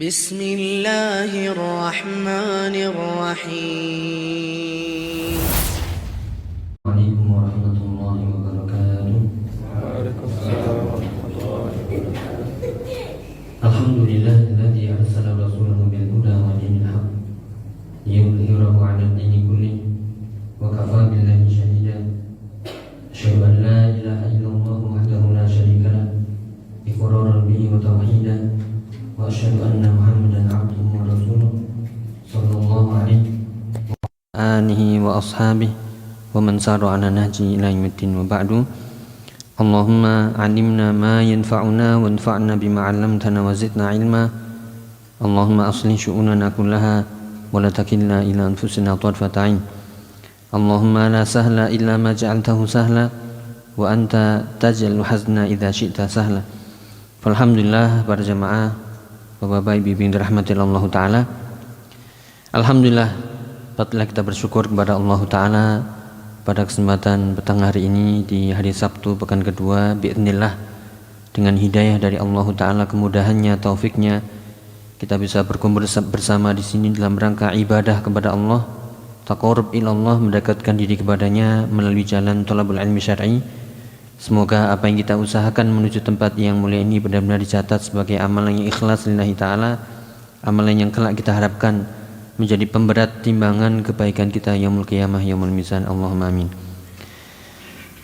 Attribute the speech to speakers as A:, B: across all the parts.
A: بسم الله الرحمن الرحيم.
B: عليكم ورحمة الله وبركاته.
C: وعليكم السلام ورحمة الله وبركاته.
B: الحمد لله الذي أرسل رسوله بالهدى ودين الحق ليظهره على الدين كله وكفى بالله شهيدا. أشهد أن لا إله إلا الله وحده لا شريك له إقرارا به وتوحيدا، وأشهد أن محمدا عبده ورسوله صلى الله عليه وآله وأصحابه ومن سار على نهجه إلى يوم الدين. وبعد، اللهم علمنا ما ينفعنا وانفعنا بما علمتنا وزدنا علما. اللهم أصلح شؤوننا كلها ولا تكلنا إلى أنفسنا طرفة عين. اللهم لا سهل إلا ما جعلته سهلا وأنت تجعل الحزن إذا شئت سهلا. Alhamdulillah, para jamaah, Bapak-bapak, Ibu-ibu yang dirahmati Allah Ta'ala, alhamdulillah, patutlah kita bersyukur kepada Allah Ta'ala pada kesempatan petang hari ini di hari Sabtu pekan kedua, bi'idznillah, dengan hidayah dari Allah Ta'ala, kemudahannya, taufiknya, kita bisa berkumpul bersama di sini dalam rangka ibadah kepada Allah, taqarrub ilallah, mendekatkan diri kepadanya melalui jalan thalabul ilmi syar'i. Semoga apa yang kita usahakan menuju tempat yang mulia ini benar-benar dicatat sebagai amalan yang ikhlas lillahi ta'ala, amalan yang kelak kita harapkan menjadi pemberat timbangan kebaikan kita yaumul qiyamah, yaumul mizan. Allahumma amin.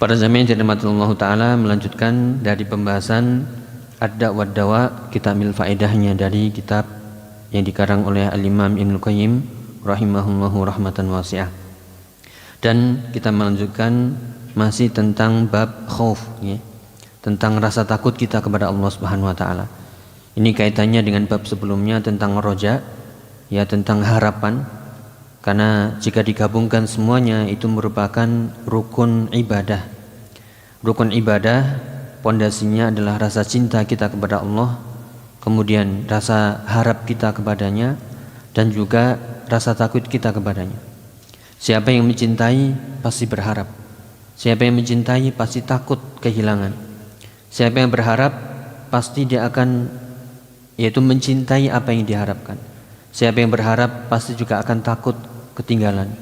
B: Para jamaah yang dirahmati Allah Ta'ala, melanjutkan dari pembahasan Ad-Da' wad-Dawa, kita ambil faedahnya dari kitab yang dikarang oleh Al-Imam Ibnu Qayyim rahimahullahu rahmatan wasi'ah. Dan kita melanjutkan masih tentang bab khauf, ya, tentang rasa takut kita kepada Allah Subhanahu wa taala. Ini kaitannya dengan bab sebelumnya tentang roja, ya, tentang harapan. Karena jika digabungkan semuanya itu merupakan rukun ibadah. Rukun ibadah pondasinya adalah rasa cinta kita kepada Allah, kemudian rasa harap kita kepadanya, dan juga rasa takut kita kepadanya. Siapa yang mencintai pasti berharap. Siapa yang mencintai pasti takut kehilangan. Siapa yang berharap pasti dia akan, yaitu mencintai apa yang diharapkan. Siapa yang berharap pasti juga akan takut ketinggalan,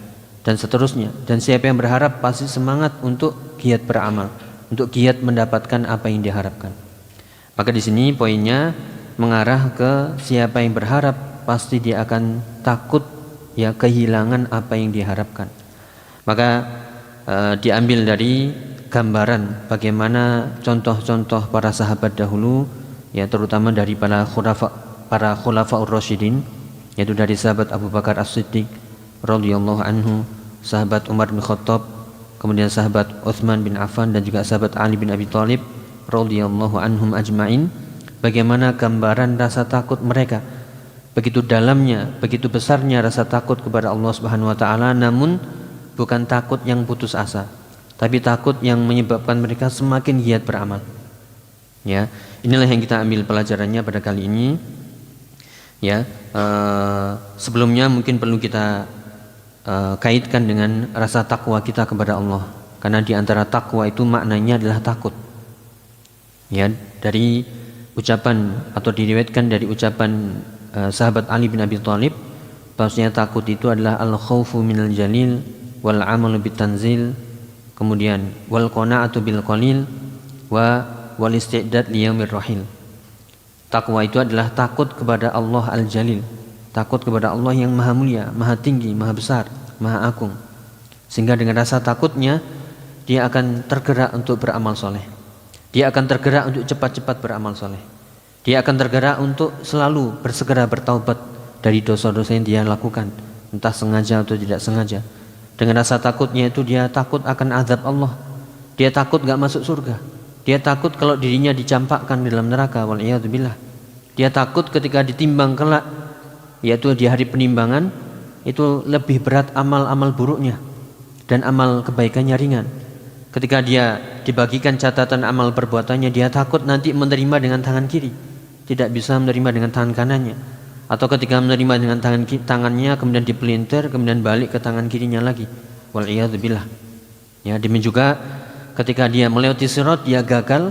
B: dan seterusnya. Dan siapa yang berharap pasti semangat untuk giat beramal, untuk giat mendapatkan apa yang diharapkan. Maka di sini poinnya mengarah ke siapa yang berharap pasti dia akan takut, ya, kehilangan apa yang diharapkan. Maka diambil dari gambaran bagaimana contoh-contoh para sahabat dahulu, ya, terutama dari para khulafaur rasyidin, yaitu dari sahabat Abu Bakar As-Siddiq radhiyallahu anhu, sahabat Umar bin Khattab, kemudian sahabat Utsman bin Affan, dan juga sahabat Ali bin Abi Thalib radhiyallahu anhum ajmain. Bagaimana gambaran rasa takut mereka, begitu dalamnya, begitu besarnya rasa takut kepada Allah Subhanahu wa taala, namun bukan takut yang putus asa, tapi takut yang menyebabkan mereka semakin giat beramal. Ya, inilah yang kita ambil pelajarannya pada kali ini. Ya, sebelumnya mungkin perlu kita kaitkan dengan rasa takwa kita kepada Allah, karena di antara takwa itu maknanya adalah takut. Ya, dari ucapan atau diriwayatkan dari ucapan sahabat Ali bin Abi Thalib, bahwasanya takut itu adalah al-khaufu minal jalil wal amalu bitanzil, kemudian wal qana'atu bil qalil wal isti'dad li yaumir rahil. Takwa itu adalah takut kepada Allah al-Jalil, takut kepada Allah yang maha mulia, maha tinggi, maha besar, maha agung. Sehingga dengan rasa takutnya dia akan tergerak untuk beramal soleh. Dia akan tergerak untuk cepat-cepat beramal soleh. Dia akan tergerak untuk selalu bersegera bertaubat dari dosa-dosa yang dia lakukan, entah sengaja atau tidak sengaja. Dengan rasa takutnya itu dia takut akan azab Allah. Dia takut gak masuk surga. Dia takut kalau dirinya dicampakkan di dalam neraka, wal'iyadzubillah. Dia takut ketika ditimbang kelak, yaitu di hari penimbangan, itu lebih berat amal-amal buruknya dan amal kebaikannya ringan. Ketika dia dibagikan catatan amal perbuatannya, dia takut nanti menerima dengan tangan kiri, tidak bisa menerima dengan tangan kanannya. Atau ketika menerima dengan tangannya kemudian dipelintir, kemudian balik ke tangan kirinya lagi, wal'iyadzubillah. Ya, demikian juga ketika dia melewati sirat dia gagal,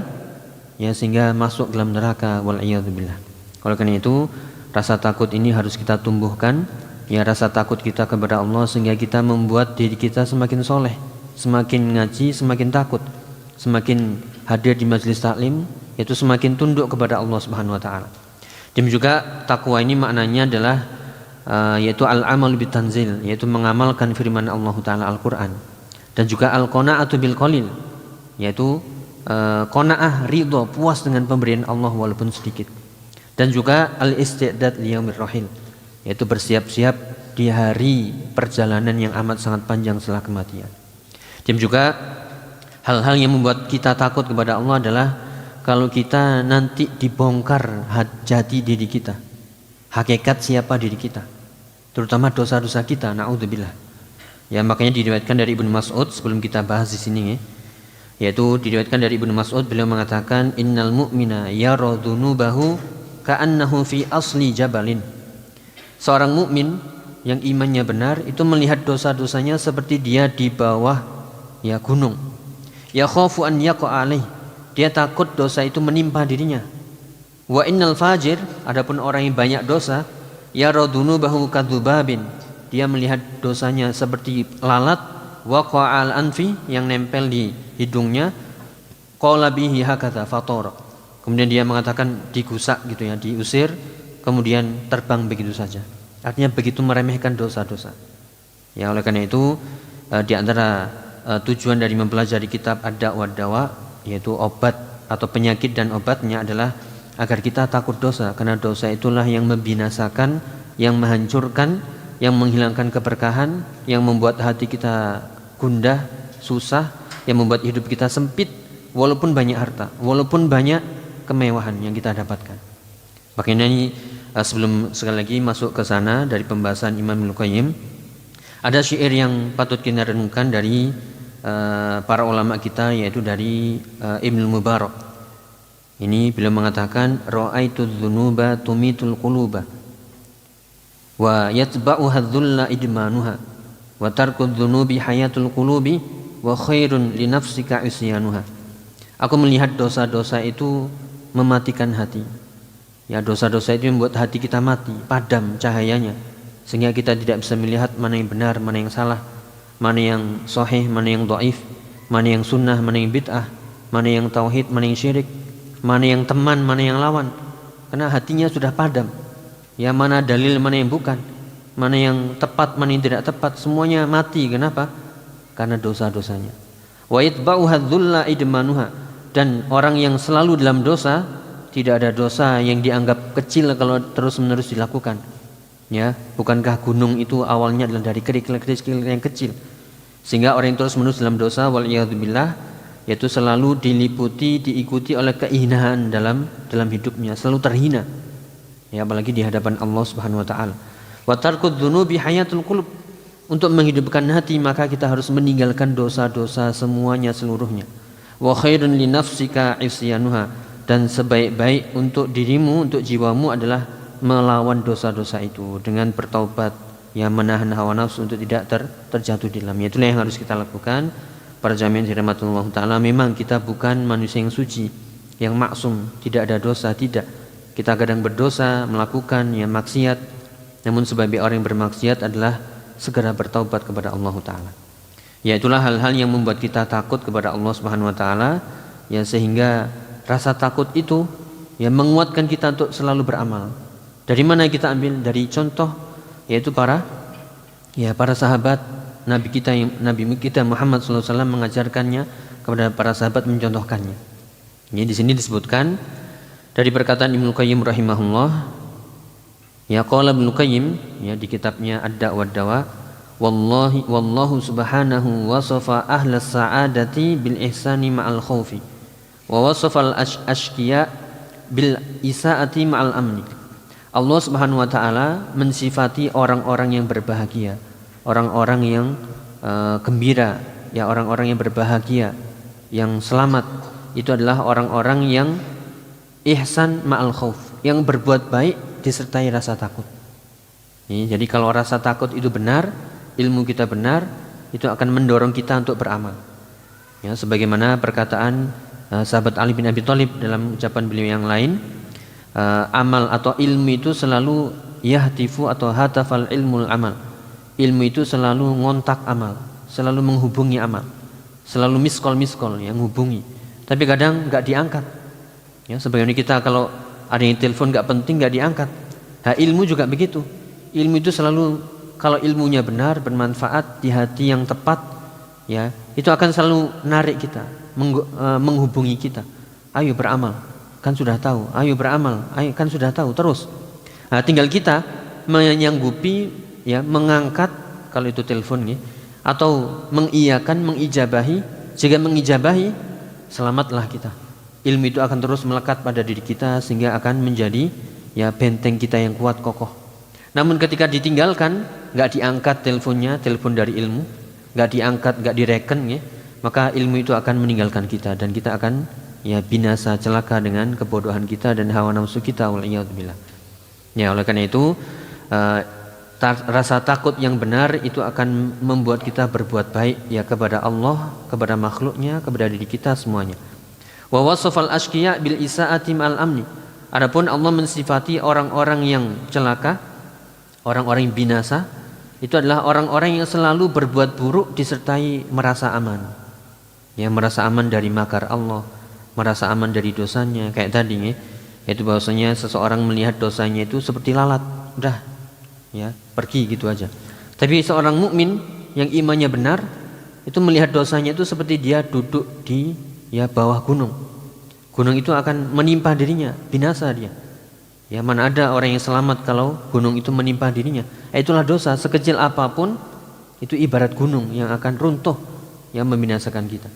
B: ya, sehingga masuk dalam neraka, wal'iyadzubillah. Oleh karena itu Rasa takut ini harus kita tumbuhkan, ya, rasa takut kita kepada Allah, sehingga kita membuat diri kita semakin soleh, semakin ngaji, semakin takut, semakin hadir di majelis taklim, yaitu semakin tunduk kepada Allah Subhanahu wa taala. Dan juga takwa ini maknanya adalah yaitu al-amal bitanzil, yaitu mengamalkan firman Allah taala Al-Qur'an. Dan juga al-qanaatu bil qalil, yaitu qanaah, ridha, puas dengan pemberian Allah walaupun sedikit. Dan juga al-isti'dad liyaumir rahil, yaitu bersiap-siap di hari perjalanan yang amat sangat panjang setelah kematian. Dan juga hal-hal yang membuat kita takut kepada Allah adalah kalau kita nanti dibongkar jati diri kita, hakikat siapa diri kita, terutama dosa-dosa kita, naudzubillah. Ya, makanya diriwayatkan dari Ibnu Mas'ud, sebelum kita bahas di sini ya, yaitu diriwayatkan dari Ibnu Mas'ud, beliau mengatakan innal mu'mina yara dzunubahu ka'annahu fi asli jabalin. Seorang mukmin yang imannya benar itu melihat dosa-dosanya seperti dia di bawah ya gunung. Ya khafu an yaqa alaih, dia takut dosa itu menimpa dirinya. Wa innal fajir, adapun orang yang banyak dosa, yara dzunubahu kadzubabin, dia melihat dosanya seperti lalat, waqa'al anfi, yang nempel di hidungnya, qala bihi hakadha fatora, kemudian dia mengatakan digusak gitu ya, diusir, kemudian terbang begitu saja. Artinya begitu meremehkan dosa-dosa. Ya, oleh karena itu di antara tujuan dari mempelajari kitab Ad-Da' wad-Dawa, yaitu obat atau penyakit dan obatnya adalah agar kita takut dosa, karena dosa itulah yang membinasakan, yang menghancurkan, yang menghilangkan keberkahan, yang membuat hati kita gundah, susah, yang membuat hidup kita sempit, walaupun banyak harta, walaupun banyak kemewahan yang kita dapatkan. Makanya ini sebelum sekali lagi masuk ke sana dari pembahasan Imam Ibnu Qayyim, ada syair yang patut kita renungkan dari para ulama kita, yaitu dari Ibnu Mubarak. Ini beliau mengatakan ra'aitu dzunuba tumitul quluba wa yatba'uha dzulla idmanuha wa tarku dzunubi hayatul qulubi wa khairun li nafsika isyanuha. Aku melihat dosa-dosa itu mematikan hati. Ya, dosa-dosa itu membuat hati kita mati, padam cahayanya, sehingga kita tidak bisa melihat mana yang benar, mana yang salah, mana yang sahih, mana yang dhaif, mana yang sunnah, mana yang bid'ah, mana yang tauhid, mana yang syirik, mana yang teman, mana yang lawan. Karena hatinya sudah padam. Ya, mana dalil, mana yang bukan, mana yang tepat, mana yang tidak tepat, semuanya mati. Kenapa? Karena dosa-dosanya. Wa yatba'uha dzulla idmanuha, dan orang yang selalu dalam dosa, tidak ada dosa yang dianggap kecil kalau terus-menerus dilakukan. Ya, bukankah gunung itu awalnya adalah dari kerikil-kerikil yang kecil, sehingga orang yang terus-menerus dalam dosa, waliyadzubillah, yaitu selalu diikuti oleh kehinaan dalam hidupnya, selalu terhina. Ya, apalagi di hadapan Allah Subhanahu wa taala. Wa tarkud dzunubi hayatul qulub, untuk menghidupkan hati maka kita harus meninggalkan dosa-dosa semuanya, seluruhnya. Wa khairun li nafsika isyanuha, dan sebaik-baik untuk dirimu, untuk jiwamu adalah melawan dosa-dosa itu dengan bertaubat, ya, menahan hawa nafsu untuk tidak terjatuh di dalamnya. Itulah yang harus kita lakukan. Para jami'in dirahmati Allah taala, memang kita bukan manusia yang suci, yang maksum, tidak ada dosa, tidak. Kita kadang berdosa, melakukan yang maksiat, namun sebagai orang yang bermaksiat adalah segera bertaubat kepada Allah taala. Ya, itulah hal-hal yang membuat kita takut kepada Allah Subhanahu wa taala, ya, sehingga rasa takut itu ya menguatkan kita untuk selalu beramal. Dari mana kita ambil? Dari contoh, yaitu para sahabat Nabi kita Muhammad SAW mengajarkannya kepada para sahabat, mencontohkannya. Ini di sini disebutkan dari perkataan Ibnu Qayyim rahimahullah. Ya, qala Ibnu Qayyim, ya, di kitabnya Ad-Da' wad-Dawa, wallahu subhanahu wasafa ahlas sa'adati bil ihsani ma'al khaufi wa wasafal ashqiya bil isaati ma'al amni. Allah Subhanahu wa taala mensifati orang-orang yang berbahagia, orang-orang yang gembira, ya, orang-orang yang berbahagia, yang selamat, itu adalah orang-orang yang ihsan ma'al khauf, yang berbuat baik disertai rasa takut. Jadi kalau rasa takut itu benar, ilmu kita benar, itu akan mendorong kita untuk beramal. Ya, sebagaimana perkataan sahabat Ali bin Abi Thalib dalam ucapan beliau yang lain, amal atau ilmu itu selalu yahtifu atau hatafal ilmul amal. Ilmu itu selalu ngontak amal, selalu menghubungi amal, selalu miskol yang hubungi. Tapi kadang nggak diangkat. Ya, sebagaimana kita kalau ada yang telepon nggak penting nggak diangkat. Nah, ilmu juga begitu. Ilmu itu selalu kalau ilmunya benar, bermanfaat di hati yang tepat, ya itu akan selalu narik kita, menghubungi kita. Ayo beramal, kan sudah tahu. Ayo beramal, ayo kan sudah tahu. Terus, nah, tinggal kita menyanggupi, ya mengangkat kalau itu telepon, ya, atau mengiyakan, mengijabahi. Jika mengijabahi, selamatlah kita. Ilmu itu akan terus melekat pada diri kita sehingga akan menjadi, ya benteng kita yang kuat kokoh. Namun ketika ditinggalkan, nggak diangkat teleponnya, telepon dari ilmu, nggak diangkat, nggak direken, ya, maka ilmu itu akan meninggalkan kita dan kita akan, ya binasa, celaka dengan kebodohan kita dan hawa nafsu kita. Waliyadzubillah. Ya, oleh karena itu rasa takut yang benar itu akan membuat kita berbuat baik, ya kepada Allah, kepada makhluknya, kepada diri kita semuanya. Wa wasafal ashqiya bil isaati ma'al amni. Adapun Allah mensifati orang-orang yang celaka, orang-orang yang binasa, itu adalah orang-orang yang selalu berbuat buruk disertai merasa aman. Ya, merasa aman dari makar Allah, merasa aman dari dosanya. Kayak tadi, ya, yaitu bahwasanya seseorang melihat dosanya itu seperti lalat, udah, ya pergi gitu aja. Tapi seorang mukmin yang imannya benar itu melihat dosanya itu seperti dia duduk di, ya bawah gunung. Gunung itu akan menimpa dirinya, binasa dia. Ya, mana ada orang yang selamat kalau gunung itu menimpa dirinya. Itulah dosa, sekecil apapun itu ibarat gunung yang akan runtuh, yang membinasakan kita.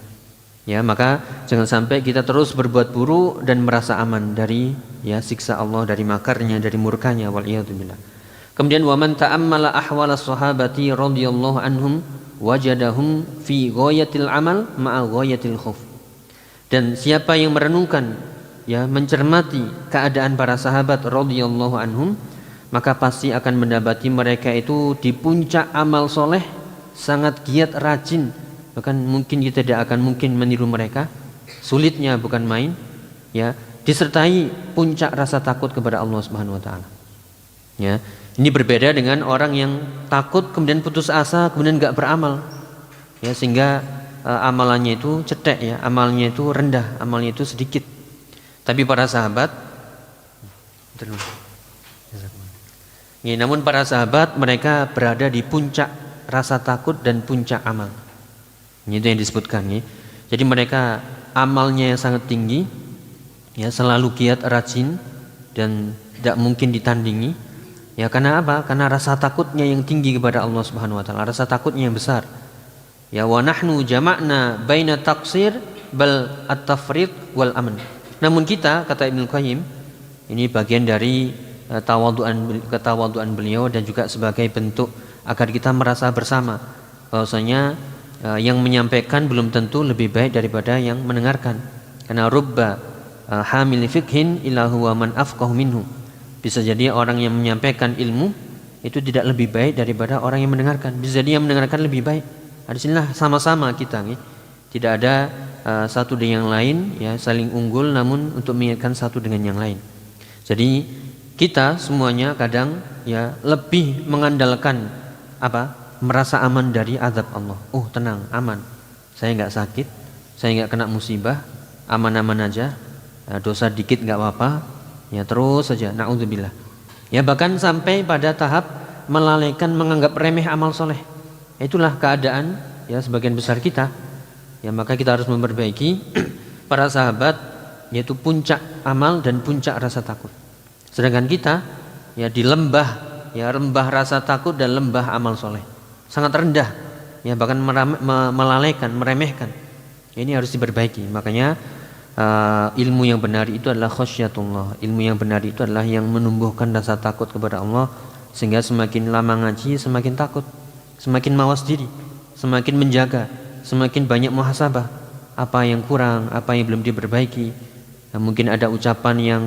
B: Ya, maka jangan sampai kita terus berbuat buruk dan merasa aman dari, ya siksa Allah, dari makarnya, dari murkanya. Waliyadzubillah. Kemudian wa man ta'ammala ahwala sahabati radhiyallahu anhum wajadahum fi ghayatil amal ma'a ghayatil khauf. Dan siapa yang merenungkan, ya mencermati keadaan para sahabat radhiyallahu anhum, maka pasti akan mendapati mereka itu di puncak amal soleh, sangat giat, rajin, bahkan mungkin kita tidak akan mungkin meniru mereka. Sulitnya bukan main, ya disertai puncak rasa takut kepada Allah Subhanahu wa taala. Ya, ini berbeda dengan orang yang takut kemudian putus asa, kemudian enggak beramal. Ya, sehingga amalannya itu cetek, ya, amalnya itu rendah, amalnya itu sedikit. Tapi para sahabat, ya, namun para sahabat mereka berada di puncak rasa takut dan puncak amal. Ini itu yang disebutkan, ya. Jadi mereka amalnya yang sangat tinggi, ya selalu giat, rajin dan tidak mungkin ditandingi. Ya, karena apa? Karena rasa takutnya yang tinggi kepada Allah Subhanahu wa taala, rasa takutnya yang besar. Ya, wa nahnu jama'na baina taqsir bal at-tafrid wal amn. Namun kita, kata Ibnu Qayyim, ini bagian dari ketawaduan beliau dan juga sebagai bentuk agar kita merasa bersama bahwasanya yang menyampaikan belum tentu lebih baik daripada yang mendengarkan. Karena rubba hamil fiqhin ila huwa man afqahu minhu. Bisa jadi orang yang menyampaikan ilmu itu tidak lebih baik daripada orang yang mendengarkan. Bisa jadi yang mendengarkan lebih baik. Disinilah sama-sama kita, ya. Tidak ada satu dengan yang lain, ya saling unggul, namun untuk mengingatkan satu dengan yang lain. Jadi kita semuanya kadang, ya lebih mengandalkan apa? Merasa aman dari azab Allah. Oh tenang, aman. Saya nggak sakit, saya nggak kena musibah, aman-aman aja. Dosa dikit nggak apa-apa. Ya terus saja. Na'udzubillah. Ya bahkan sampai pada tahap melalaikan, menganggap remeh amal soleh. Itulah keadaan, ya sebagian besar kita. Ya maka kita harus memperbaiki para sahabat, yaitu puncak amal dan puncak rasa takut. Sedangkan kita, ya di lembah, ya lembah rasa takut dan lembah amal soleh, sangat rendah, ya bahkan melalaikan, meremehkan. Ini harus diperbaiki. Makanya ilmu yang benar itu adalah khasyatullah. Ilmu yang benar itu adalah yang menumbuhkan rasa takut kepada Allah, sehingga semakin lama ngaji semakin takut, semakin mawas diri, semakin menjaga, semakin banyak muhasabah. Apa yang kurang, apa yang belum diperbaiki. Mungkin ada ucapan yang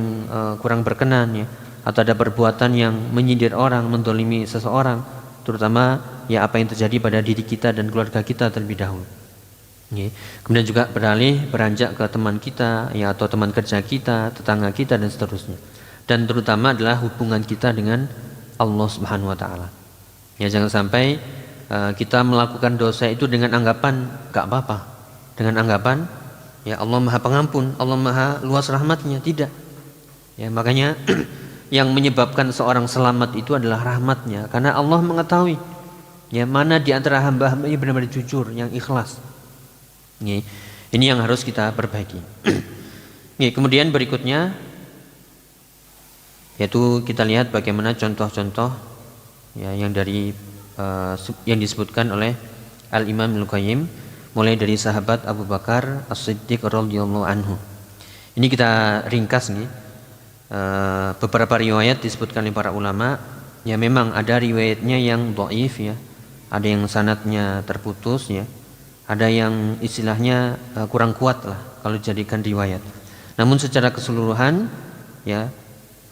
B: kurang berkenan, ya, atau ada perbuatan yang menyindir orang, mendolimi seseorang, terutama ya apa yang terjadi pada diri kita dan keluarga kita terlebih dahulu. Kemudian juga beranjak ke teman kita, ya atau teman kerja kita, tetangga kita dan seterusnya. dan terutama adalah hubungan kita dengan Allah Subhanahu wa taala. Ya, jangan sampai kita melakukan dosa itu dengan anggapan enggak apa-apa. Dengan anggapan ya Allah Maha Pengampun, Allah Maha luas rahmatnya. Tidak. Ya, makanya yang menyebabkan seorang selamat itu adalah rahmatnya, karena Allah mengetahui ya mana di antara hamba-hamba yang benar-benar jujur, yang ikhlas. Ini yang harus kita perbaiki. Kemudian berikutnya yaitu kita lihat bagaimana contoh-contoh ya yang dari yang disebutkan oleh Al-Imam Al-Qayyim, mulai dari sahabat Abu Bakar As-Siddiq radhiyallahu anhu. Ini kita ringkas nih. Beberapa riwayat disebutkan oleh para ulama, ya memang ada riwayatnya yang dhaif ya, ada yang sanadnya terputus ya, ada yang istilahnya kurang kuat lah kalau dijadikan riwayat. Namun secara keseluruhan ya,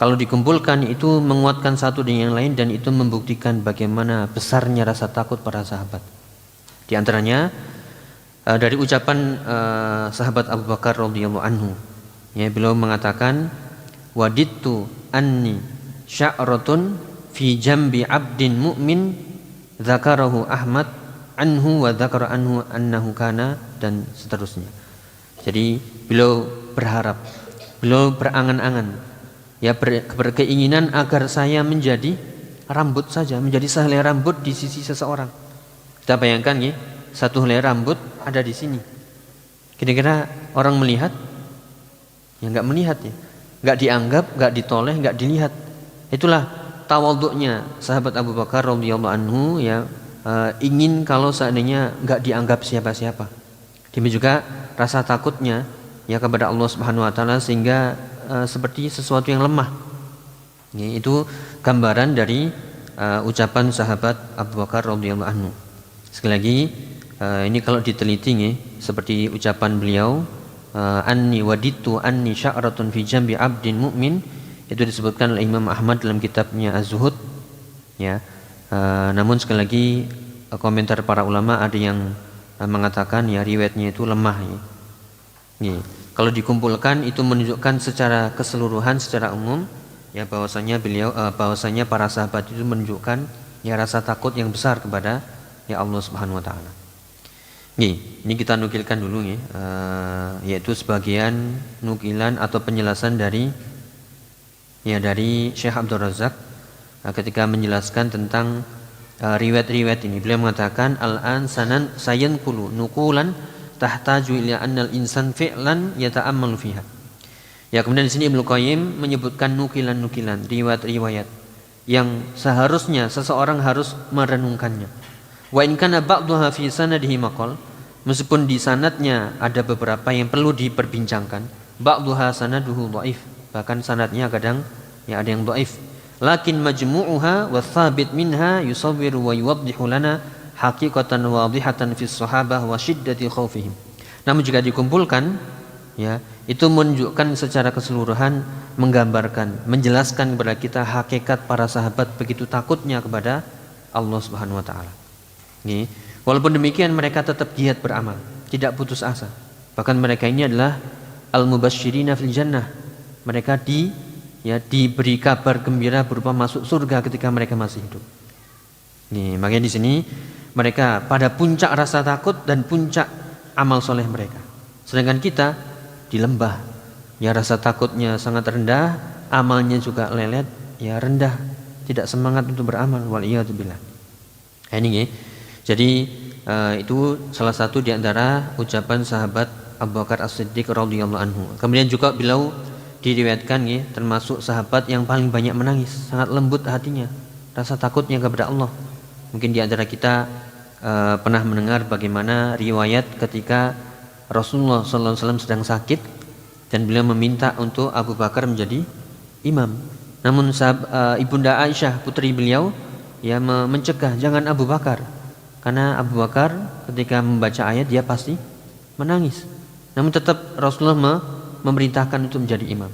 B: kalau dikumpulkan itu menguatkan satu dengan yang lain, dan itu membuktikan bagaimana besarnya rasa takut para sahabat. Di antaranya dari ucapan sahabat Abu Bakar radhiyallahu anhu, ya beliau mengatakan, wadittu anni sya'ratun fi jambi abdin mu'min dzakarahu Ahmad anhu wa dzakara anhu annahu kana, dan seterusnya. Jadi beliau berharap, beliau berangan-angan ya, berkeinginan agar saya menjadi rambut saja, menjadi sehelai rambut di sisi seseorang. Kita bayangkan ya, satu helai rambut ada di sini. Kira-kira orang melihat? Ya enggak melihat ya. Enggak dianggap, enggak ditoleh, enggak dilihat. Itulah tawadhu'nya sahabat Abu Bakar radhiyallahu anhu ya, ingin kalau seandainya enggak dianggap siapa-siapa. Demikian juga rasa takutnya ya kepada Allah Subhanahu wa taala, sehingga seperti sesuatu yang lemah. Ya, itu gambaran dari ucapan sahabat Abu Bakar radhiyallahu anhu. Sekali lagi ini kalau diteliti ya, seperti ucapan beliau, anni waditu anni sya'ratun fi jambi abdin mu'min, itu disebutkan oleh Imam Ahmad dalam kitabnya Az-Zuhud ya. Namun sekali lagi komentar para ulama ada yang mengatakan ya riwayatnya itu lemah ya. Kalau dikumpulkan itu menunjukkan secara keseluruhan, secara umum ya, bahwasanya para sahabat itu menunjukkan ya rasa takut yang besar kepada ya Allah Subhanahu wa taala. Ini kita nukilkan dulu ya, yaitu sebagian nukilan atau penjelasan dari Syekh Abdul Razak ketika menjelaskan tentang riwayat-riwayat ini. Beliau mengatakan al-an sayanqulu nuqulan tahtaju ila annal insan fi'lan yata'ammalu fiha. Ya, kemudian di sini Ibnu Qayyim menyebutkan nukilan-nukilan, riwayat-riwayat yang seharusnya seseorang harus merenungkannya. Wa in kana ba'dhuha fi sanadihi maqal, meskipun di sanadnya ada beberapa yang perlu diperbincangkan, ba'dhuha sanaduhu dhaif, bahkan sanadnya kadang ya ada yang dhaif. Lakin majmu'uha wa thabit minha yusawwiru wa yuwaddihu lana haqiqatan wadihatan fi sahabah wa syiddati khaufihim. Namun jika dikumpulkan ya, itu menunjukkan secara keseluruhan, menggambarkan, menjelaskan kepada kita hakikat para sahabat begitu takutnya kepada Allah Subhanahu wa taala. Walaupun demikian mereka tetap giat beramal, tidak putus asa. Bahkan mereka ini adalah al-mubasysyirina fil jannah. Mereka diberi kabar gembira berupa masuk surga ketika mereka masih hidup. Makanya di sini mereka pada puncak rasa takut dan puncak amal soleh mereka. Sedangkan kita di lembah, ya rasa takutnya sangat rendah, amalnya juga lelet, ya rendah, tidak semangat untuk beramal. Waliyadzubillah. Ini jadi itu salah satu di antara ucapan sahabat Abu Bakar As-Siddiq radhiyallahu anhu. Kemudian juga beliau diriwayatkan termasuk sahabat yang paling banyak menangis, sangat lembut hatinya, rasa takutnya kepada Allah. Mungkin di antara kita pernah mendengar bagaimana riwayat ketika Rasulullah SAW sedang sakit dan beliau meminta untuk Abu Bakar menjadi imam. Namun ibunda Aisyah putri beliau ya mencegah, jangan Abu Bakar, karena Abu Bakar ketika membaca ayat dia pasti menangis. Namun tetap Rasulullah memerintahkan untuk menjadi imam.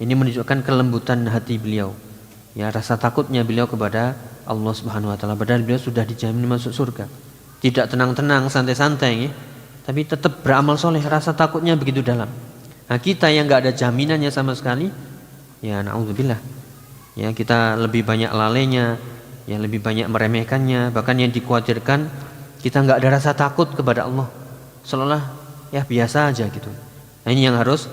B: Ini menunjukkan kelembutan hati beliau, ya rasa takutnya beliau kepada Allah Subhanahu wa taala, padahal beliau sudah dijamin masuk surga. Tidak tenang-tenang, santai-santai ya, tapi tetap beramal soleh, rasa takutnya begitu dalam. Nah, kita yang enggak ada jaminannya sama sekali, ya naudzubillah. Ya, kita lebih banyak lalainya, ya lebih banyak meremehkannya, bahkan yang dikhawatirkan kita nggak ada rasa takut kepada Allah, seolah ya biasa aja gitu. Nah, ini yang harus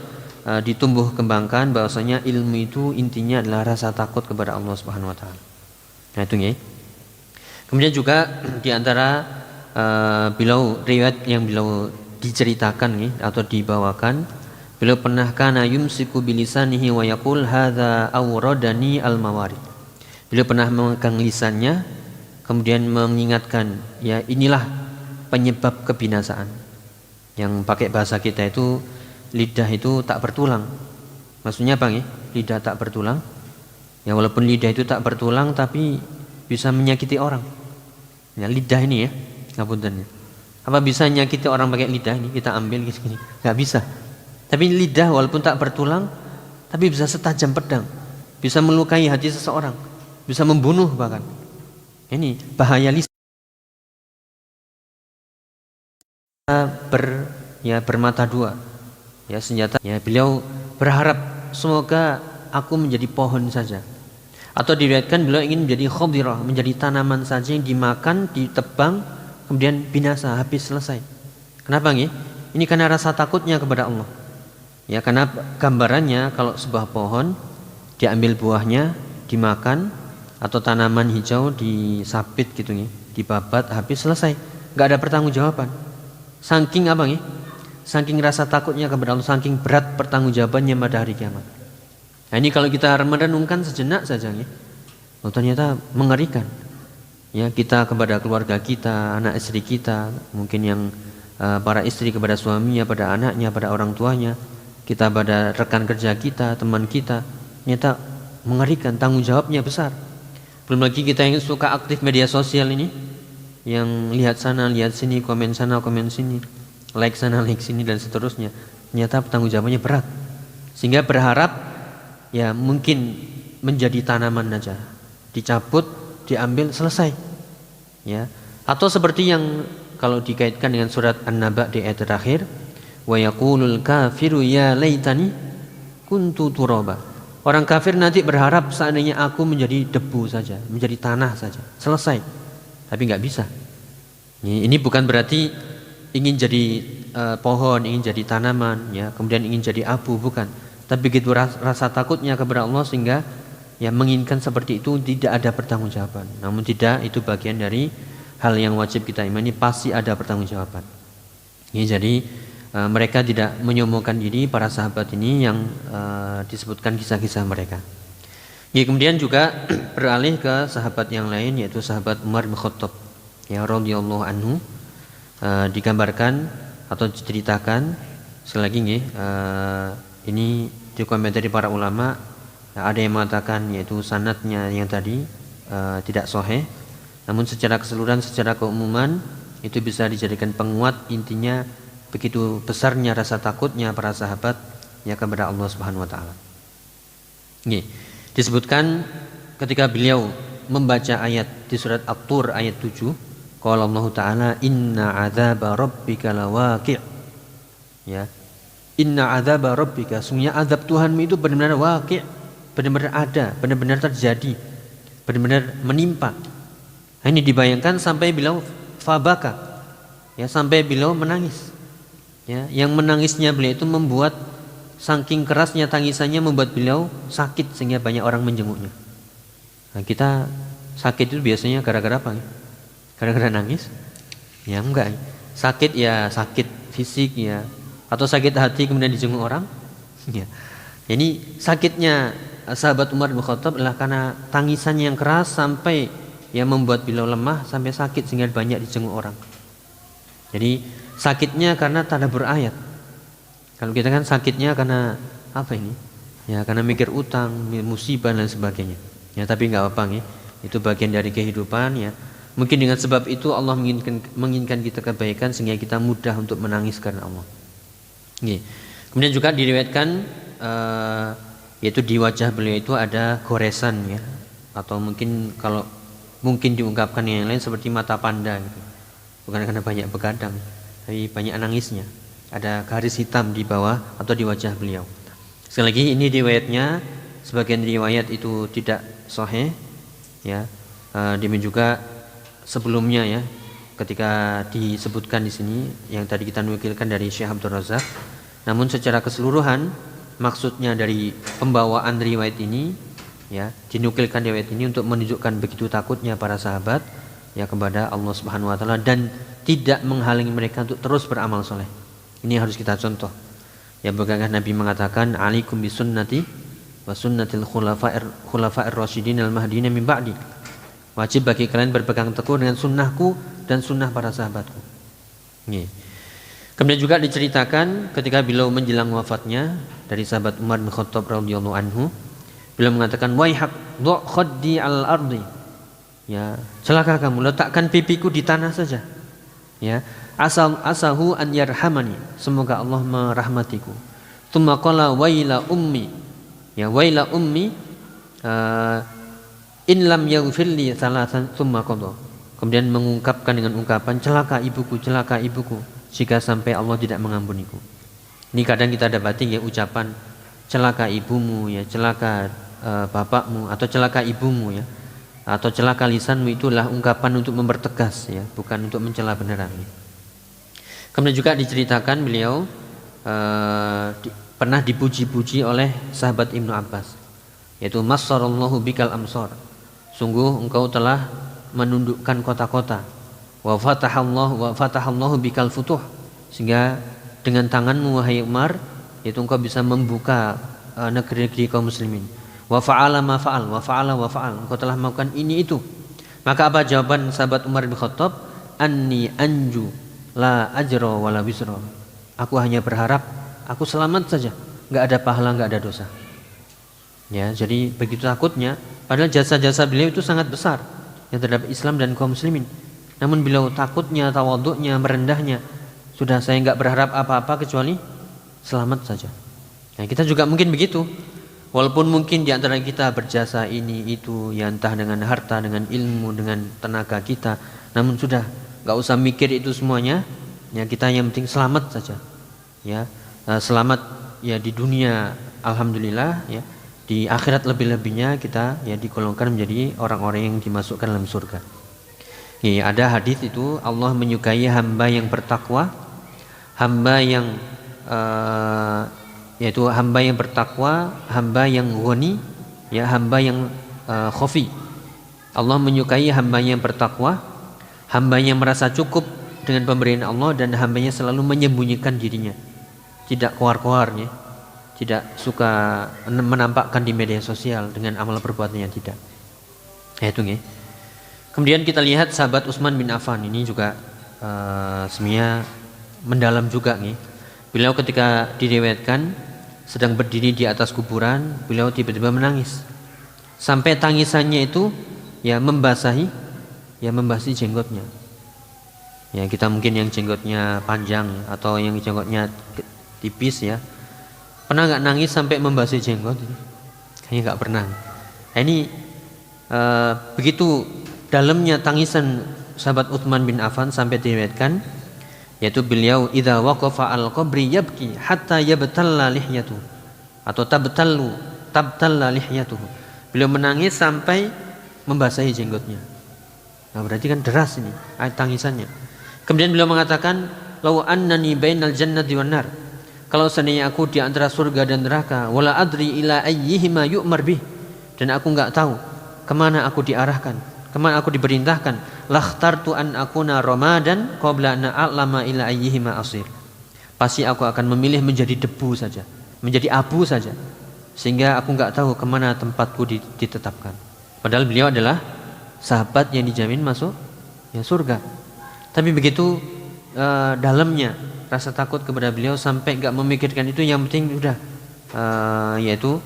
B: ditumbuh kembangkan, bahwasanya ilmu itu intinya adalah rasa takut kepada Allah Subhanahu wa taala. Nah, itu ya. Kemudian juga di antara beliau riwayat yang beliau diceritakan nih atau dibawakan, beliau pernah kana yumsiku bilisanihi wa yaqul hadza awradani al-mawarid. Beliau pernah memegang lisannya kemudian mengingatkan, ya inilah penyebab kebinasaan. Yang pakai bahasa kita itu lidah itu tak bertulang. Maksudnya apa nih? Lidah tak bertulang. Ya walaupun lidah itu tak bertulang tapi bisa menyakiti orang. Ya lidah ini ya, ngapunten. Apa bisa menyakiti orang pakai lidah ini? Kita ambil gini. Enggak bisa. Tapi lidah walaupun tak bertulang tapi bisa setajam pedang. Bisa melukai hati seseorang, bisa membunuh bahkan. Ini bahaya lisan. Bermata dua. Ya senjata. Ya beliau berharap semoga aku menjadi pohon saja. Atau diriwayatkan beliau ingin menjadi khadirah, menjadi tanaman saja yang dimakan, ditebang, kemudian binasa, habis selesai. Kenapa nggih? Ini karena rasa takutnya kepada Allah. Ya karena gambarannya kalau sebuah pohon diambil buahnya, dimakan, atau tanaman hijau disapit gitu nih, dibabat, habis selesai, nggak ada pertanggungjawaban. Saking apa nih? Saking rasa takutnya kepada Allah, saking berat pertanggungjawabannya pada hari kiamat. Nah ini kalau kita merenungkan sejenak saja nih, oh, ternyata mengerikan. Ya kita kepada keluarga kita, anak istri kita, mungkin yang para istri kepada suaminya, pada anaknya, pada orang tuanya, kita pada rekan kerja kita, teman kita, ternyata mengerikan, tanggung jawabnya besar. Belum lagi kita yang suka aktif media sosial ini, yang lihat sana, lihat sini, komen sana, komen sini, like sana, like sini, dan seterusnya. Ternyata tanggung jawabnya berat. Sehingga berharap ya mungkin menjadi tanaman aja, dicabut, diambil, selesai. Ya. Atau seperti yang kalau dikaitkan dengan surat An-Naba di ayat terakhir, wa yaqulul kafiru ya laitani kuntu turaba. Orang kafir nanti berharap seandainya aku menjadi debu saja, menjadi tanah saja, selesai. Tapi nggak bisa. Ini bukan berarti ingin jadi pohon, ingin jadi tanaman, ya, kemudian ingin jadi abu, bukan. Tapi begitu rasa takutnya kepada Allah sehingga ya menginginkan seperti itu, tidak ada pertanggungjawaban. Namun tidak, itu bagian dari hal yang wajib kita imani, pasti ada pertanggungjawaban. Ini jadi mereka tidak menyombongkan diri, para sahabat ini yang disebutkan kisah-kisah mereka. Ya, kemudian juga beralih ke sahabat yang lain, yaitu sahabat Umar bin Khattab, ya radhiyallahu anhu. Digambarkan atau diceritakan sekali lagi nih, ini dikomentari para ulama. Ada yang mengatakan yaitu sanadnya yang tadi tidak sahih, namun secara keseluruhan, secara keumuman itu bisa dijadikan penguat. Intinya begitu besarnya rasa takutnya para sahabat ya kepada Allah Subhanahu wa taala. Ini disebutkan ketika beliau membaca ayat di surat At-Tur ayat 7, qala Allah taala inna adzaba rabbika lawaqi'. Ya. Inna adzaba rabbika, sungguhnya azab Tuhanmu itu benar-benar waqi', benar-benar ada, benar-benar terjadi, benar-benar menimpa. Nah, ini dibayangkan sampai beliau fabaka. Ya, sampai beliau menangis. Ya, yang menangisnya beliau itu membuat saking kerasnya tangisannya membuat beliau sakit sehingga banyak orang menjenguknya. Nah, kita sakit itu biasanya gara-gara apa? Gara-gara nangis? Ya enggak. Sakit ya sakit fisik ya, atau sakit hati kemudian dijenguk orang. Ya. Ini sakitnya sahabat Umar bin Khattab adalah karena tangisan yang keras sampai ya membuat beliau lemah sampai sakit sehingga banyak dijenguk orang. Jadi sakitnya karena tadabbur ayat. Kalau kita kan sakitnya karena apa ini? Ya karena mikir utang, musibah dan sebagainya. Ya tapi nggak apa-apa nih. Itu bagian dari kehidupan ya. Mungkin dengan sebab itu Allah menginginkan kita kebaikan sehingga kita mudah untuk menangis karena Allah. Nih. Kemudian juga diriwayatkan yaitu di wajah beliau itu ada goresan ya, atau mungkin kalau mungkin diungkapkan yang lain seperti mata panda gitu. Bukan karena banyak begadang, tapi banyak nangisnya. Ada garis hitam di bawah atau di wajah beliau. Sekali lagi ini riwayatnya sebagian riwayat itu tidak sahih ya. Demikian juga sebelumnya ya, ketika disebutkan di sini yang tadi kita nukilkan dari Syekh Abdul Razak. Namun secara keseluruhan maksudnya dari pembawaan riwayat ini ya, dinukilkan riwayat ini untuk menunjukkan begitu takutnya para sahabat ya kepada Allah Subhanahu wa taala dan tidak menghalangi mereka untuk terus beramal soleh. Ini harus kita contoh. Ya, bukankah Nabi mengatakan alaikum bisunnati wa sunnatil khulafa'ir rasyidin al-mahdiyyin min ba'di. Wajib bagi kalian berpegang teguh dengan sunnahku dan sunnah para sahabatku. Ini. Kemudian juga diceritakan ketika beliau menjelang wafatnya dari sahabat Umar bin Khattab radhiyallahu anhu, beliau mengatakan waihak dhu khaddi al-ardi. Ya, celaka kamu, letakkan pipiku di tanah saja. Ya, asahu an yarhamani, semoga Allah merahmatiku. Tsumma qala waila ummi. Ya, waila ummi in lam yaghfirli salatan tsumma qada. Kemudian mengungkapkan dengan ungkapan celaka ibuku jika sampai Allah tidak mengampuniku. Ini kadang kita dapati ya ucapan celaka ibumu ya, celaka bapakmu atau celaka ibumu ya, atau celaka lisanmu, itulah ungkapan untuk mempertegas ya, bukan untuk mencela beneran. Kemudian juga diceritakan beliau pernah dipuji-puji oleh sahabat Ibnu Abbas, yaitu massarallahu bikal amsar. Sungguh engkau telah menundukkan kota-kota. Wa fatahallahu bikal futuh, sehingga dengan tanganmu wahai Umar itu engkau bisa membuka negeri-negeri kaum muslimin. Wa fa'ala ma fa'al wa fa'ala wa fa'al, engkau telah melakukan ini itu. Maka apa jawaban sahabat Umar bin Khattab? Anni anju la ajra wa la wisra. Aku hanya berharap aku selamat saja, enggak ada pahala, enggak ada dosa. Ya, jadi begitu takutnya, padahal jasa-jasa beliau itu sangat besar yang terhadap Islam dan kaum muslimin. Namun beliau takutnya, tawaduknya, merendahnya, sudah saya enggak berharap apa-apa kecuali selamat saja. Nah, kita juga mungkin begitu. Walaupun mungkin di antara kita berjasa ini itu ya, entah dengan harta, dengan ilmu, dengan tenaga kita, namun sudah enggak usah mikir itu semuanya. Ya, kita yang penting selamat saja. Ya, selamat ya di dunia alhamdulillah ya. Di akhirat lebih-lebihnya kita ya digolongkan menjadi orang-orang yang dimasukkan dalam surga. Ya, ada hadis itu Allah menyukai hamba yang bertakwa, hamba yang yaitu hamba yang bertakwa, hamba yang ghani, ya hamba yang khafi. Allah menyukai hamba yang bertakwa, hamba yang merasa cukup dengan pemberian Allah dan hambanya selalu menyembunyikan dirinya, tidak keluar-keluar ya. Tidak suka menampakkan di media sosial dengan amal perbuatannya, tidak. Ya itu nih. Kemudian kita lihat sahabat Utsman bin Affan ini juga sebenarnya mendalam juga nih. Beliau ketika diriwayatkan sedang berdiri di atas kuburan, beliau tiba-tiba menangis. Sampai tangisannya itu ya membasahi jenggotnya. Ya kita mungkin yang jenggotnya panjang atau yang jenggotnya tipis ya. Pernah nggak nangis sampai membasahi jenggot? Kayaknya nggak pernah. Nah, ini begitu dalamnya tangisan sahabat Utsman bin Affan sampai diriwayatkan, yaitu beliau idza waqafa al-qabri yabki hatta yabtalla lihyatuhu atau tabtalla lihyatuhu. Beliau menangis sampai membasahi jenggotnya. Nah, berarti kan deras ini tangisannya. Kemudian beliau mengatakan, "Lau annani bainal jannati wan nar." Kalau seandainya aku di antara surga dan neraka, wala adri ila ayyihima yu'mar bih, dan aku enggak tahu kemana aku diarahkan, kemana aku diperintahkan, lakhtartu an akuna ramadan qabla an a'lama ila ayyihima asir. Pasti aku akan memilih menjadi debu saja, menjadi abu saja, sehingga aku enggak tahu kemana tempatku ditetapkan. Padahal beliau adalah sahabat yang dijamin masuk ya surga. Tapi begitu dalamnya rasa takut kepada beliau sampai enggak memikirkan itu, yang penting udah yaitu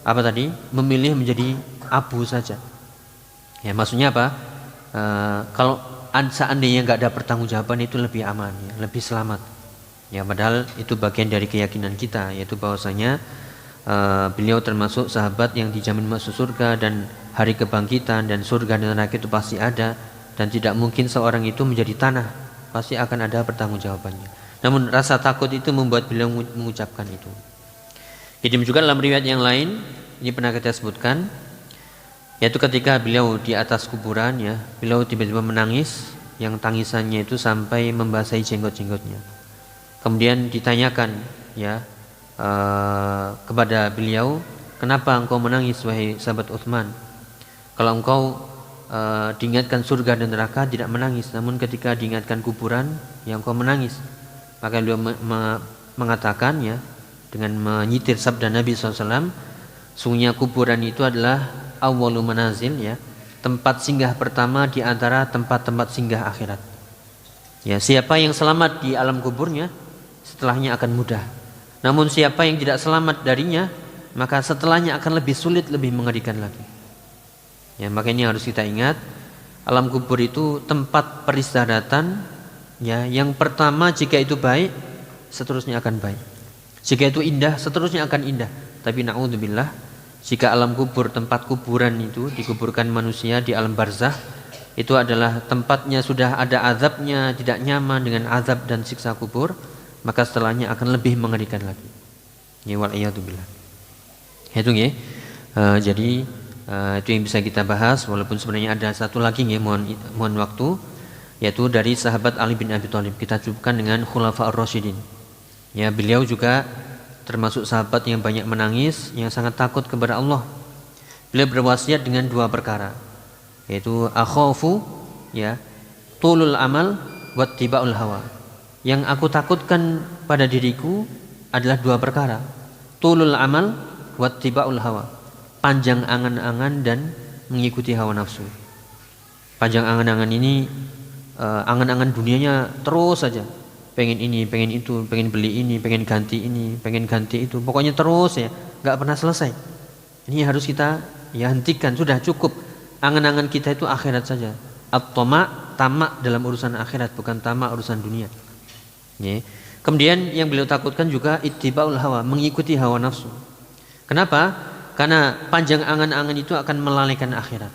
B: apa tadi, memilih menjadi abu saja. Ya maksudnya apa? Kalau seandainya enggak ada pertanggungjawaban itu lebih aman, ya, lebih selamat. Ya padahal itu bagian dari keyakinan kita, yaitu bahwasanya beliau termasuk sahabat yang dijamin masuk surga dan hari kebangkitan dan surga dan neraka itu pasti ada, dan tidak mungkin seorang itu menjadi tanah, pasti akan ada pertanggungjawabannya. Namun rasa takut itu membuat beliau mengucapkan itu. Jadi juga dalam riwayat yang lain ini pernah kita sebutkan, yaitu ketika beliau di atas kuburan ya, beliau tiba-tiba menangis yang tangisannya itu sampai membasahi jenggot-jenggotnya. Kemudian ditanyakan ya kepada beliau, kenapa engkau menangis wahai sahabat Utsman? Kalau engkau diingatkan surga dan neraka tidak menangis, namun ketika diingatkan kuburan yang engkau menangis. Maka beliau mengatakan ya, dengan menyitir sabda Nabi SAW, sungguhnya kuburan itu adalah awwalu manazil ya, tempat singgah pertama di antara tempat-tempat singgah akhirat. Ya, siapa yang selamat di alam kuburnya, setelahnya akan mudah. Namun siapa yang tidak selamat darinya, maka setelahnya akan lebih sulit, lebih mengerikan lagi. Ya, makanya harus kita ingat, alam kubur itu tempat peristirahatan ya, yang pertama jika itu baik, seterusnya akan baik. Jika itu indah, seterusnya akan indah. Tapi na'udzubillah, jika alam kubur, tempat kuburan itu dikuburkan manusia di alam barzah, itu adalah tempatnya sudah ada azabnya, tidak nyaman dengan azab dan siksa kubur, maka setelahnya akan lebih mengerikan lagi. Ya wal'iyadzubillah. Itu ya. Jadi itu yang bisa kita bahas, walaupun sebenarnya ada satu lagi ya, mohon waktu, yaitu dari sahabat Ali bin Abi Thalib. Kita cukupkan dengan Khulafa'ur Rasyidin. Ya, beliau juga termasuk sahabat yang banyak menangis, yang sangat takut kepada Allah. Beliau berwasiat dengan dua perkara, yaitu akhafu ya, tulul amal wattiba'ul hawa. Yang aku takutkan pada diriku adalah dua perkara, tulul amal wattiba'ul hawa, panjang angan-angan dan mengikuti hawa nafsu. Panjang angan-angan ini angan-angan dunianya terus saja, pengen ini, pengen itu, pengen beli ini, pengen ganti ini, pengen ganti itu, pokoknya terus ya, nggak pernah selesai. Ini harus kita ya hentikan, sudah cukup. Angan-angan kita itu akhirat saja. At-tama', tamak dalam urusan akhirat, bukan tamak urusan dunia. Ya. Kemudian yang beliau takutkan juga ittiba'ul hawa, mengikuti hawa nafsu. Kenapa? Karena panjang angan-angan itu akan melalaikan akhirat.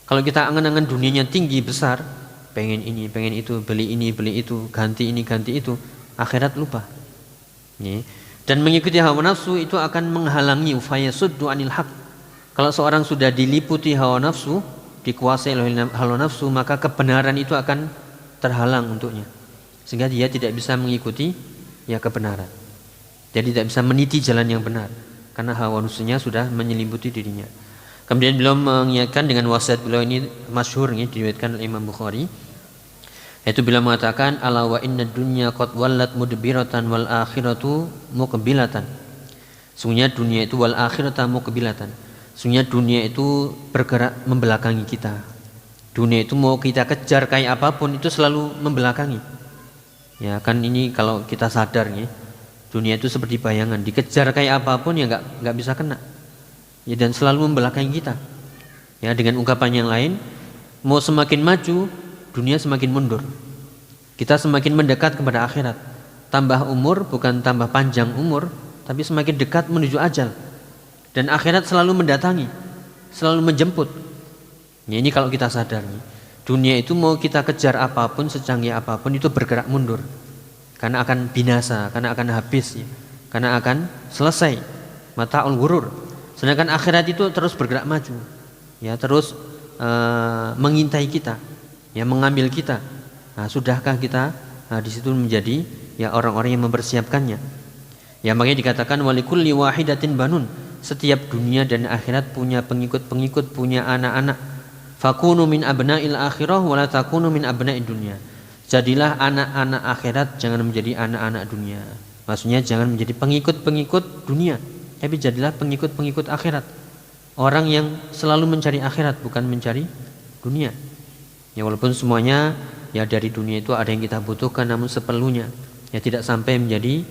B: Kalau kita angan-angan dunianya tinggi besar, pengen ini, pengen itu, beli ini, beli itu, ganti ini, ganti itu, akhirat lupa. Ya. Dan mengikuti hawa nafsu itu akan menghalangi fayasuddu anil haq. Kalau seorang sudah diliputi hawa nafsu, dikuasai oleh hawa nafsu, maka kebenaran itu akan terhalang untuknya, sehingga dia tidak bisa mengikuti ya kebenaran. Jadi tidak bisa meniti jalan yang benar karena hawa nafsunya sudah menyelimuti dirinya. Kemudian beliau mengingatkan dengan wasiat beliau ini masyhur ya, diriwayatkan oleh Imam Bukhari. Yaitu beliau mengatakan ala wa inna dunya qad wallat mudbiratan wal akhiratu muqbilatan. Sungguhnya dunia itu wal akhiratu muqbilatan. Sungguhnya dunia itu bergerak membelakangi kita. Dunia itu mau kita kejar kayak apapun itu selalu membelakangi. Ya kan, ini kalau kita sadar ya, dunia itu seperti bayangan, dikejar kayak apapun ya nggak bisa kena. Ya, dan selalu membelakangi kita. Ya, dengan ungkapan yang lain, mau semakin maju, dunia semakin mundur. Kita semakin mendekat kepada akhirat. Tambah umur bukan tambah panjang umur, tapi semakin dekat menuju ajal. Dan akhirat selalu mendatangi, selalu menjemput. Ya, ini kalau kita sadar nih, dunia itu mau kita kejar apapun, secanggih apapun itu bergerak mundur. Karena akan binasa, karena akan habis ya. Karena akan selesai. Mata'ul ghurur. Sedangkan akhirat itu terus bergerak maju. Ya, terus mengintai kita. Ya, mengambil kita. Nah, sudahkah kita di situ menjadi ya orang-orang yang mempersiapkannya? Ya, makanya dikatakan walikulli wahidatin banun. Setiap dunia dan akhirat punya pengikut-pengikut, punya anak-anak. Fakunu min abna'il akhirah wa la takunu min abna'id dunya. Jadilah anak-anak akhirat, jangan menjadi anak-anak dunia. Maksudnya jangan menjadi pengikut-pengikut dunia, tapi jadilah pengikut-pengikut akhirat. Orang yang selalu mencari akhirat, bukan mencari dunia. Ya, walaupun semuanya ya dari dunia itu ada yang kita butuhkan, namun seperlunya. Ya, tidak sampai menjadi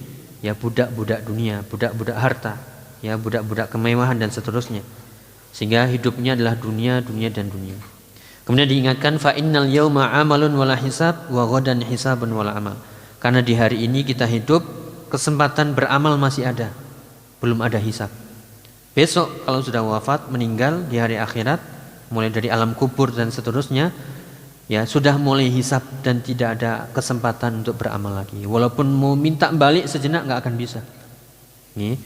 B: ya budak-budak dunia, budak-budak harta, ya budak-budak kemewahan dan seterusnya. Sehingga hidupnya adalah dunia, dunia dan dunia. Kemudian diingatkan fa innal yauma amalun wala hisab wa ghadan hisabun wala amal. Karena di hari ini kita hidup, kesempatan beramal masih ada, belum ada hisab. Besok kalau sudah wafat, meninggal di hari akhirat, mulai dari alam kubur dan seterusnya, ya sudah mulai hisab dan tidak ada kesempatan untuk beramal lagi. Walaupun mau minta balik sejenak nggak akan bisa. Nih,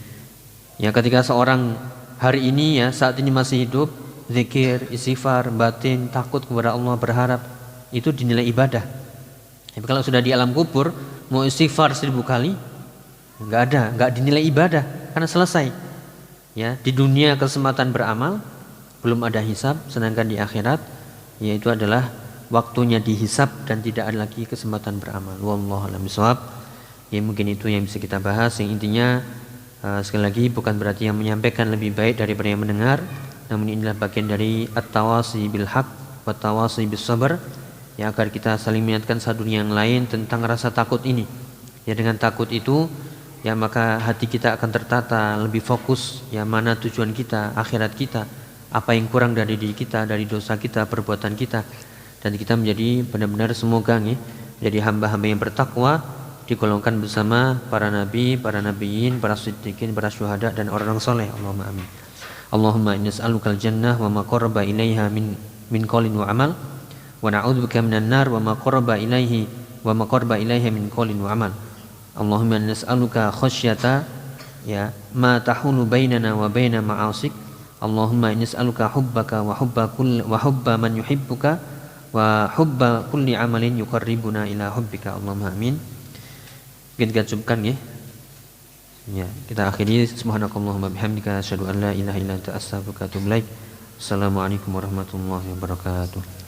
B: ya ketika seorang hari ini ya, saat ini masih hidup, zikir, istighfar, batin, takut kepada Allah, berharap, itu dinilai ibadah. Tapi kalau sudah di alam kubur, mau istighfar 1000 kali, nggak dinilai ibadah, karena selesai. Ya, di dunia kesempatan beramal, belum ada hisab, sedangkan di akhirat, yaitu adalah waktunya dihisab dan tidak ada lagi kesempatan beramal. Wallahu a'lam bishawab. Ya, mungkin itu yang bisa kita bahas. Yang intinya sekali lagi bukan berarti yang menyampaikan lebih baik daripada yang mendengar, namun inilah bagian dari at-tawasi bil haq wa tawasi bis sabr, ya, agar kita saling mengingatkan satu yang lain tentang rasa takut ini. Ya, dengan takut itu ya maka hati kita akan tertata, lebih fokus, ya, mana tujuan kita, akhirat kita, apa yang kurang dari diri kita, dari dosa kita, perbuatan kita, dan kita menjadi benar-benar semoga jadi hamba-hamba yang bertakwa, digolongkan bersama para nabi, para nabiyin, para siddiqin, para syuhada dan orang soleh. Allahumma amin. Allahumma inni as'alukal jannah wa ma qaraba ilaiha min qaulin wa amal, wa na'udzubika minan nar wa ma qaraba ilaiha min qaulin wa amal. Allahumma inni as'aluka khasyata, ya, ma tahulu bainana wa baina ma'asik. Allahumma inni as'aluka hubbaka wa hubba man yuhibbuka wa hubba kulli amalin yuqarribuna ila hubbika. Allahumma amin. Kita cukupkan ya. Ya, kita akhiri subhanakallahumma bihamdika asyhadu an la ilaha illa anta astaghfiruka wa atubu ilaik. Assalamualaikum warahmatullahi wabarakatuh.